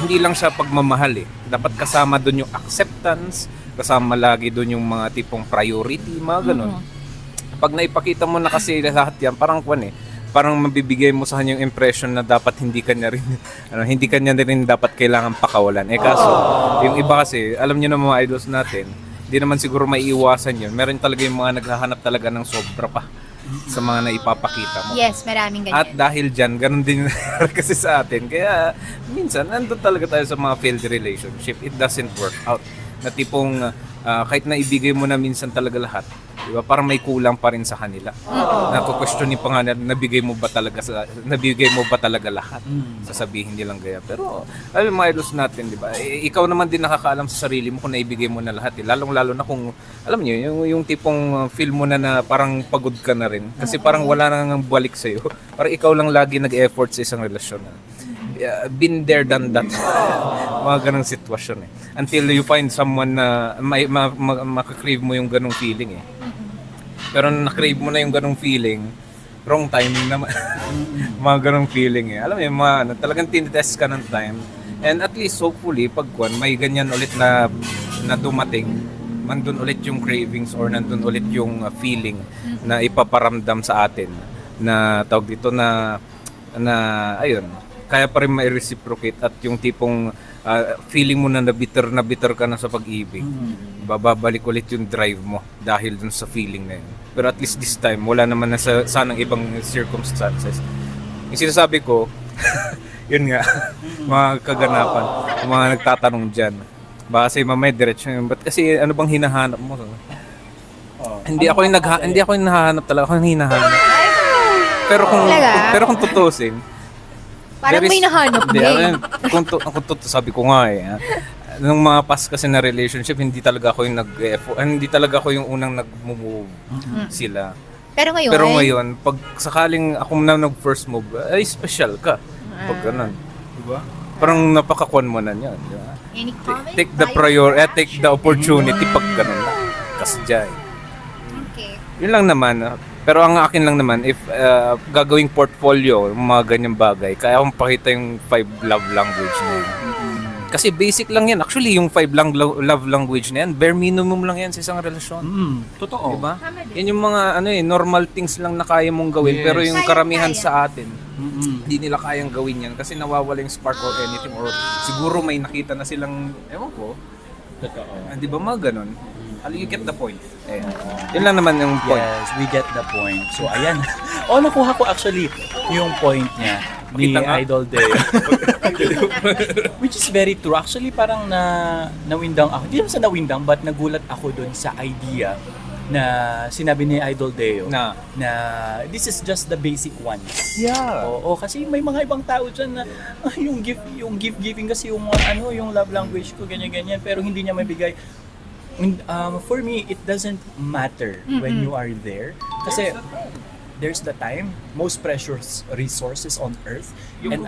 hindi lang siya pagmamahal dapat kasama dun yung acceptance, kasama lagi dun yung mga tipong priority, mga ganun. Pag naipakita mo na kasi lahat yan, parang parang mabibigay mo sa kanya yung impression na dapat hindi kanya rin dapat kailangan pakawalan. Kaso, yung iba kasi, alam niyo na mga idols natin, hindi naman siguro maiiwasan yun. Meron talaga yung mga naghahanap talaga ng sobra pa sa mga naipapakita mo. Yes, maraming ganyan. At dahil dyan, ganun din kasi sa atin. Kaya minsan, nandun talaga tayo sa mga failed relationship. It doesn't work out. Na tipong kahit na ibigay mo na minsan talaga lahat, diba? Parang may kulang pa rin sa kanila. Nako-questionin pa nga na nabigay mo ba talaga lahat? Sasabihin nilang gaya. Pero alam mga idols natin, di ba? Ikaw naman din nakakaalam sa sarili mo kung naibigay mo na lahat. Lalong-lalo na kung alam niyo yung tipong feel mo na parang pagod ka na rin. Kasi parang wala nang balik sa iyo. Parang ikaw lang lagi nag-effort sa isang relasyon. Been there, done that. Mga ganong sitwasyon until you find someone na makakrave mo yung ganong feeling pero na-crave mo na yung ganong feeling, wrong timing naman. Mga ganong feeling alam mo talagang tinitest ka ng time, and at least hopefully pag may ganyan ulit na dumating, nandun ulit yung cravings or nandun ulit yung feeling na ipaparamdam sa atin na tawag dito na ayun, kaya pa rin ma-reciprocate at yung tipong feeling mo na bitter ka na sa pag-ibig. Babalik ulit yung drive mo dahil dun sa feeling na yun. Pero at least this time, wala naman na sanang ibang circumstances. Yung sinasabi ko, yun nga, mga kaganapan, mga nagtatanong dyan. Baka say mamaya diretso yun. Ba't kasi ano bang hinahanap mo? Hindi ako yung nahahanap talaga, ako yung hinahanap. Pero kung tutusin, Parang may nahanap din. Sabi ko nga nung mga past kasi na relationship, hindi talaga ako yung hindi talaga ako yung unang nag-move sila. Pero ngayon, pag sakaling ako na nag-first move, ay special ka. Pag ganun. Diba? Parang napakakuan mo na yan. Diba? any comments? Take the opportunity pag ganun lang. Kasjay. Okay. Yun lang naman. Pero ang akin lang naman, if gagawing portfolio, mga ganyang bagay, kaya akong pakita yung 5 love language na yun. Kasi basic lang yan. Actually, yung 5 love language na yan, bare minimum lang yan sa isang relasyon. Totoo. Diba? Yan yung mga normal things lang na kaya mong gawin. Pero yung karamihan sa atin, hindi nila kayang gawin yan kasi nawawala yung spark or anything. Or siguro may nakita na silang, ewan ko. Totoo. Di ba mga ganun? You get the point. Yun lang naman yung point. Yes, we get the point. So, ayan. Nakuha ko actually yung point niya ni Idol Deo. Which is very true. Actually, parang nawindang ako. Hindi naman sa nawindang, but nagulat ako dun sa idea na sinabi ni Idol Deo na this is just the basic ones. Yeah. Oo, kasi may mga ibang tao dyan na yung gift giving kasi yung yung love language ko, ganyan, pero hindi niya mabigay. For me, it doesn't matter when you are there. Kasi there's the time, most precious resources on earth. Yung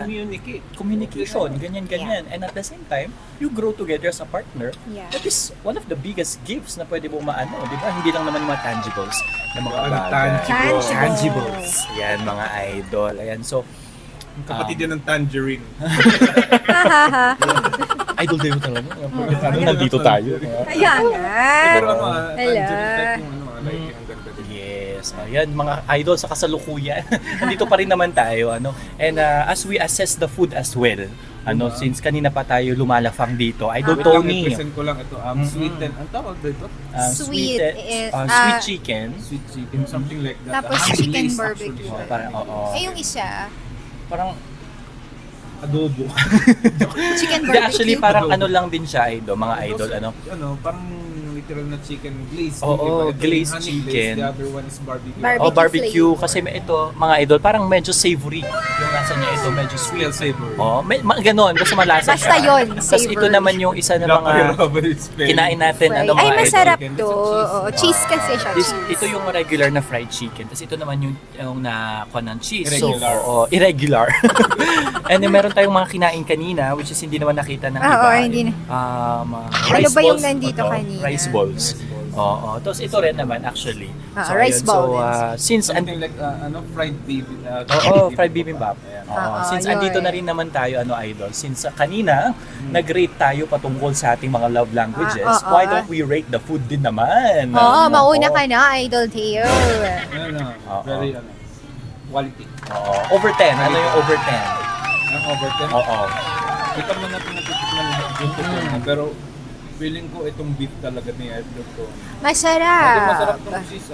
communication, ganyan. And at the same time, you grow together as a partner. Yeah. That is one of the biggest gifts na pwede mo di ba? Hindi lang naman yung mga tangibles na mga tangibles. Yan, mga idol. Ayan, so, Kapatid yan ng tangerine. idol din mo talaga. Nandito tayo. Kaya nga. Pero Hello. ang ganda din. Yes, ayan mga idol sa kasalukuyan. Nandito pa rin naman tayo And as we assess the food as well, since kanina pa tayo lumalafang dito, Idol Tony. I-present ko lang ito. Sweet and ang tawag dito? Sweet is, sweet chicken. Sweet chicken, something like that. Tapos chicken barbecue. Parang Yung isa, parang adobo. chicken Hindi, barbecue. actually parang lang din siya mga idol Parang literal na chicken glaze. Oo, Ito glazed yung honey chicken. Glaze, the other one is barbecue. Barbecue kasi ito mga idol parang medyo savory yung lasa niya, ito medyo sweet. Savory. Ganon, basta malasa Basta siya. yun, Tapos savory. ito naman yung isa na mga kinain natin Fried. mga Ay, idol. masarap to. Oo, cheese kasi siya. Ito yung regular na fried chicken. Tapos ito naman yung na ng cheese. Irregular. So, irregular. And then meron tayong mga kinain kanina which is hindi naman nakita ng iba. Oo, hindi na. Rice Ano ba yung balls. nandito kanina? Rice balls. Oo. Tapos ito rin naman actually. Rice ball din. Since Something like fried baby. fried bibimbap. Ayan. Since yun. andito na rin naman tayo, Idol, since kanina, nag-rate tayo patungkol sa ating mga love languages, why don't we rate the food din naman? Mauna ka na, Idol Theo. Very quality. Oo. Over 10. Ano yung over 10? Ang over 10. Oo. Ito man natin natitikman lahat yung totoo. Pero feeling ko itong beef talaga ni Edlo to. Masarap Masarap. tong cheese,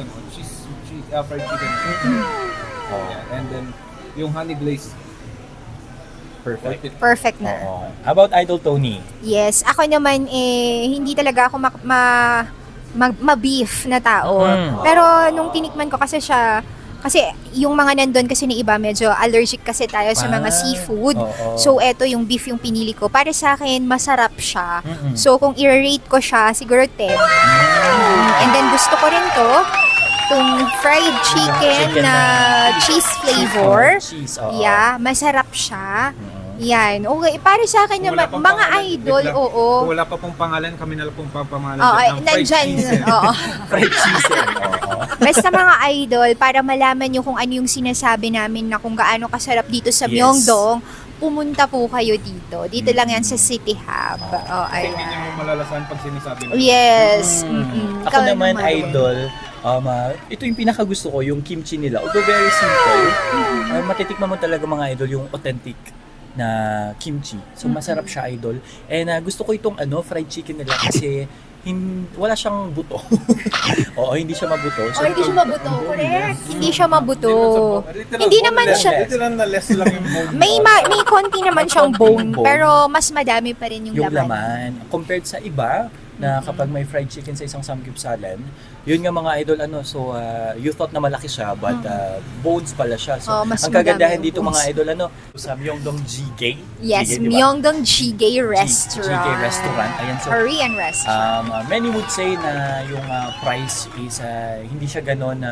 fried chicken. Yeah. And then yung honey glaze. Perfect. Perfect na. Oo. How about Idol Tony? Yes, ako naman hindi talaga ako ma-beef na tao. Pero nung tinikman ko kasi siya, kasi yung mga nandun kasi na iba medyo allergic kasi tayo sa mga seafood. Oo. So eto yung beef yung pinili ko. Para sa akin masarap siya. Mm-mm. So kung i-rate ko siya siguro 10. And then gusto ko rin itong fried chicken na cheese flavor. Cheese, oo. Yeah, masarap siya. Yan. Okay, para sa akin naman, mga idol, oo. Kung wala pa pong pangalan, kami na lang pong papangalan Oo, ng fried nandyan, chicken. oo. Fried cheese. Oo. Basta mga idol, para malaman nyo kung ano yung sinasabi namin na kung gaano kasarap dito sa Yes. Myeongdong, pumunta po kayo dito. Dito lang yan sa City Hub. Oh, Kasi hindi ayan. nyo malalasan pag sinasabi na. Yes. Ako naman, Idol, ito yung pinakagusto ko, yung kimchi nila. Although very simple, matitikman mo talaga mga idol yung authentic na kimchi. So masarap siya, Idol. And gusto ko itong fried chicken nila kasi wala siyang buto. Oo, hindi siya mabuto. So, hindi siya mabuto. Correct. Hindi siya mabuto. Literal Hindi bone naman less. siya. Literal na less lang yung bone. May konti naman siyang bone, Bone. pero mas madami pa rin yung yung laman. laman. Compared sa iba, na kapag may fried chicken sa isang samgyupsalan, yun nga mga idol, you thought na malaki siya, but bones pala siya. So, Mas ang kagandahan madami dito yung mga bones. idol, sa Myeongdong Jjigae. Yes, Jjigae, di ba? Myeongdong Jjigae Restaurant. Jjigae Restaurant. Ayan, so, Korean restaurant. many would say na yung price is hindi siya ganon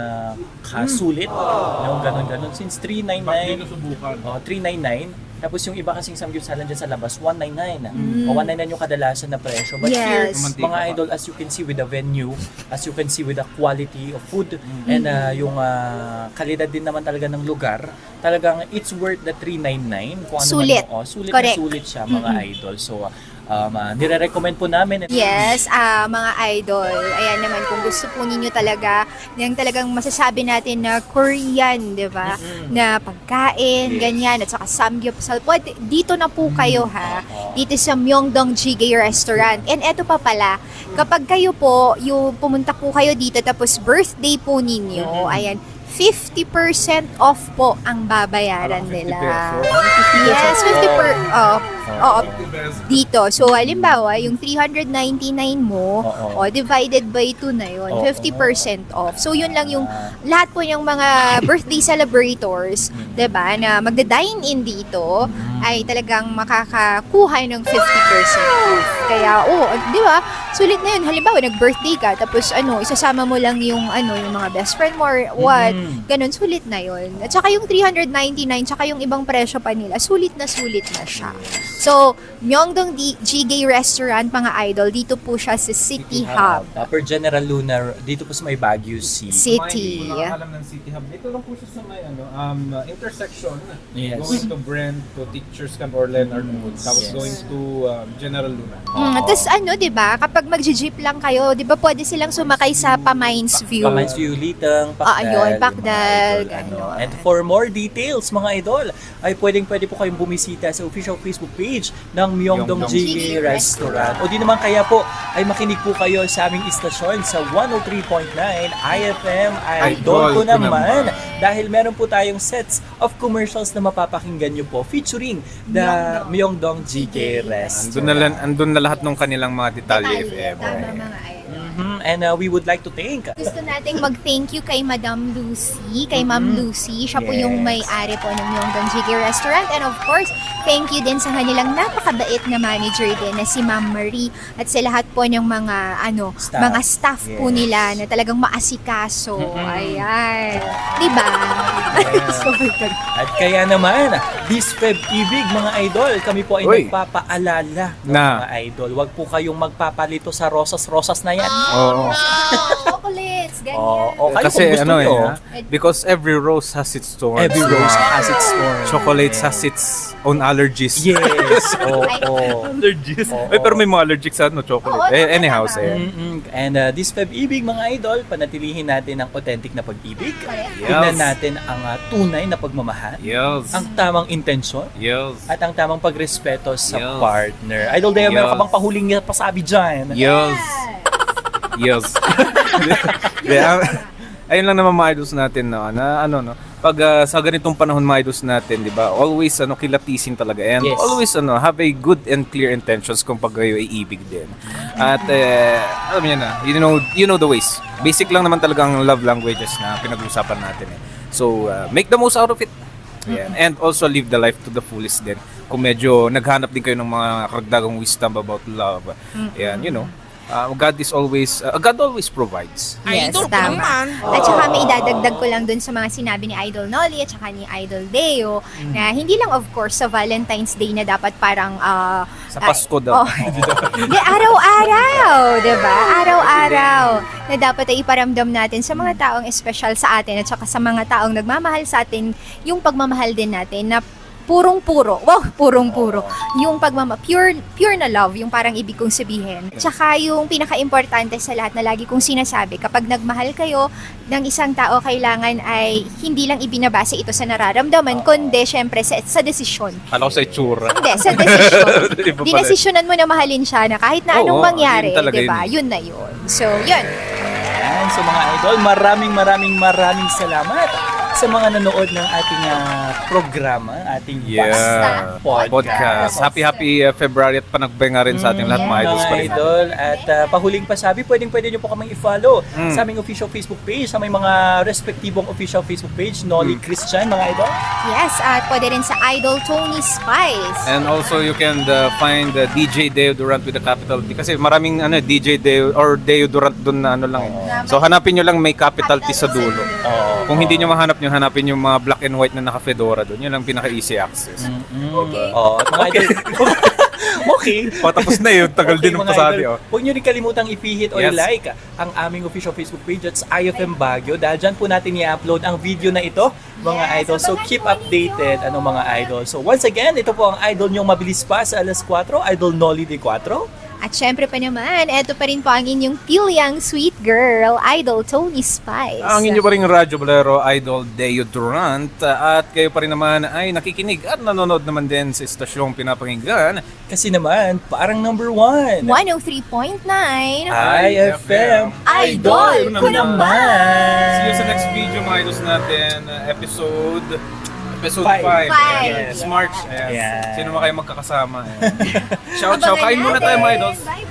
kasulit. No, ganon. Since Bakit 399, subukan? 399. Tapos yung iba kasing samgyupsalan dyan sa labas, 199. O 199 yung kadalasan na presyo. But here, Yes. mga idol, as you can see with the venue, as you can see with the quality of food, and yung kalidad din naman talaga ng lugar, talagang it's worth the 399. Kung ano Sulit. Man, sulit Correct. na sulit siya, mga idol. So, nire-recommend po namin. Yes, mga idol. Ayan naman, kung gusto po ninyo talaga, yung talagang masasabi natin na Korean, di ba? Na pagkain, ganyan, at saka samgyeopsal. Pwede, dito na po kayo ha. Dito sa Myeongdong Jjigae Restaurant. And eto pa pala, kapag kayo po, yung pumunta po kayo dito, tapos birthday po ninyo, ayan, 50% off po ang babayaran nila. Yes, 50 dito. So, halimbawa, yung 399 mo, divided by 2 na yun, 50% off. So, yun lang yung lahat po yung mga birthday celebrators, 'di ba, na magda-dine-in dito, ay talagang makakakuha ng 50% off. Kaya, 'di ba? Sulit na yun. Halimbawa, nag-birthday ka, tapos isasama mo lang yung yung mga best friend mo or what. Ganun, sulit na yun. At saka yung 399, tsaka yung ibang presyo pa nila, sulit na siya. So, Myeongdong Jjigae Restaurant, mga idol, dito po siya sa City Hub. Per General Luna, dito po sa may Baguio City. City. Kung nakakalam ng City Hub, dito lang po siya sa may intersection. Yes. Going to Brent, to Teachers Camp or Leonard Wood. Tapos Yes. going to General Luna. Tapos di ba, kapag mag-jeep lang kayo, di ba pwede silang sumakay sa Pamines View? Pamines View, Litang, Pakdal. Ayun, Pakdal, mga idol, gano'n. And for more details, mga idol, ay pwede po kayong bumisita sa official Facebook page ng Myeongdong Jjigae Restaurant. O di naman kaya po, ay makinig po kayo sa aming istasyon sa 103.9 IFM Idol ko naman. Dahil meron po tayong sets of commercials na mapapakinggan nyo po featuring the Myeongdong Jjigae Restaurant. Andun na lahat ng kanilang mga detalye, if ever. Tama, mga idol. And we would like to thank Gusto nating mag-thank you kay Madam Lucy, kay Ma'am Lucy. Siya po yung Yes. may-ari po ng Myeongdong Jjigae Restaurant. And of course, thank you din sa kanilang napakabait na manager din na si Ma'am Marie at sa lahat po ng mga Staff. mga staff po Yes. nila na talagang maasikaso. Ayan. 'Di ba? At kaya naman, this Feb Ibig mga idol, kami po ay Uy. nagpapaalala Na. mga idol. Huwag po kayong magpapalito sa rosas-rosas na yan. Oo. Chocolates, ganyan. Oo, kayo Kasi kung gusto ano nyo. because every rose has its thorns. Every rose has its thorns. Chocolates has its own allergies. Yes, oo. Allergies. Oo. Ay, pero may mga allergic sa chocolate. Oo, tama Anyhow, naman. sa'yo. And this Feb Ibig mga idol, panatilihin natin ang authentic na pag-ibig. Yes. Tignan natin ang tunay na pagmamahal, Yes. ang tamang intensyon, Yes. at ang tamang pagrespeto sa Yes. partner. Idol Deo, meron ka Yes. bang pahuling pasabi dyan? Yes. Yes. Yeah, ayun lang naman mga idols natin pag sa ganitong panahon mga idols natin, 'di ba? Always kilatisin talaga and Yes. always have a good and clear intentions kung pag kayo ay ibig din. At alam niyo na, you know the ways. Basic lang naman talaga ang love languages na pinag-uusapan natin eh. So make the most out of it. Ayan. And also live the life to the fullest din. Kung medyo naghanap din kayo ng mga karagdagang wisdom about love. Ayan, God always provides. Yes, tama. At saka may idadagdag ko lang dun sa mga sinabi ni Idol Nolly at saka ni Idol Deo na hindi lang of course sa Valentine's Day na dapat parang Sa Pasko daw. Hindi, araw-araw, 'di ba? Araw-araw na dapat ay iparamdam natin sa mga taong espesyal sa atin at saka sa mga taong nagmamahal sa atin yung pagmamahal din natin na purong-puro. Wow, purong-puro. Yung pure na love, yung parang ibig kong sabihin. Tsaka yung pinaka-importante sa lahat na lagi kong sinasabi, kapag nagmahal kayo ng isang tao, kailangan ay hindi lang ibinabase ito sa nararamdaman, kundi syempre sa desisyon. Kala ko sa itsura. Hindi, sa desisyon. Iba pala. Dinesisyonan mo na mahalin siya na kahit na anong Oo, mangyari, yun talaga di ba? yun Yun na yun. So, yun. Ayan, so mga idol, maraming salamat sa mga nanood ng ating programa, ating Basta Podcast. Happy February at panagbay nga rin sa ating lahat mga idols pa rin. idol. At pahuling pasabi, pwede nyo po kaming i-follow sa aming official Facebook page, sa may mga respektibong official Facebook page, Nolly Christian, mga idol. Yes, at pwede rin sa Idol Tony Spice. And also you can find DJ Deo Durant with the capital T kasi maraming DJ Deo or Deo Durant doon na lang eh. So hanapin nyo lang may capital T sa dulo. Kung hindi nyo mahanap nyo, hanapin yung mga black and white na naka-fedora doon. Yun ang pinaka-easy access. Okay. At mga idol, okay. Patapos na yun, tagal din ng mga pasabi. idol, huwag nyo rin kalimutang ipihit o Yes. i-like ang aming official Facebook page at IFM Baguio dahil dyan po natin i-upload ang video na ito, mga Yes, idol. So abangan keep po updated, ninyo. mga idol. So once again, ito po ang idol nyong mabilis pa sa alas 4, Idol Nolly de 4. At syempre pa naman, eto pa rin po ang inyong pilyang sweet girl, Idol Tony Spice. Ang inyo pa rin radyo bolero idol Deo Durant at kayo pa rin naman ay nakikinig at nanonood naman din sa istasyong pinapakinggan. Kasi naman, parang number 1. 103.9 IFM Idol ko naman! See you sa next video mga idols natin, episode 5. Five. Five. Yes, March. Yes. Ayan. Sino ba kayo magkakasama? Ayan. Ciao, kain muna tayo mga idols. Bye!